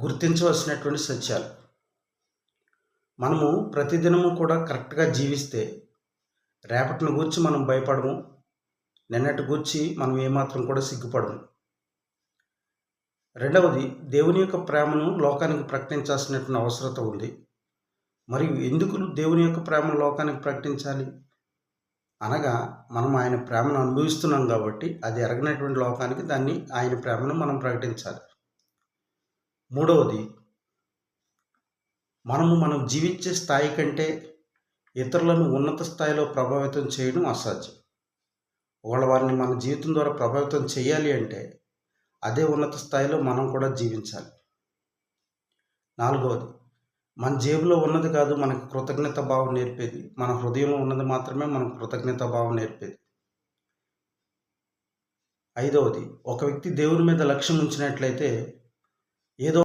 గుర్తించవలసినటువంటి సత్యాలు. మనము ప్రతిదినము కూడా కరెక్ట్‌గా జీవిస్తే రేపటిని గూర్చి మనం భయపడము. నిన్నటి గూర్చి మనం ఏమాత్రం కూడా సిగ్గుపడము. రెండవది, దేవుని యొక్క ప్రేమను లోకానికి ప్రకటించాల్సినటువంటి అవసరత ఉంది. మరియు ఎందుకు దేవుని యొక్క ప్రేమను లోకానికి ప్రకటించాలి? అనగా మనం ఆయన ప్రేమను అనుభవిస్తున్నాం కాబట్టి అది ఎరగనటువంటి లోకానికి ఆయన ప్రేమను మనం ప్రకటించాలి. మూడవది, మనం జీవించే స్థాయి కంటే ఇతరులను ఉన్నత స్థాయిలో ప్రభావితం చేయడం అసాధ్యం. వారిని మన జీవితం ద్వారా ప్రభావితం చేయాలి అంటే అదే ఉన్నత స్థాయిలో మనం కూడా జీవించాలి. నాలుగవది, మన జేబులో ఉన్నది కాదు మనకు కృతజ్ఞత భావం నేర్పేది. మన హృదయంలో ఉన్నది మాత్రమే మనకు కృతజ్ఞత భావం నేర్పేది. ఐదవది, ఒక వ్యక్తి దేవుని మీద లక్ష్యం ఉంచినట్లయితే ఏదో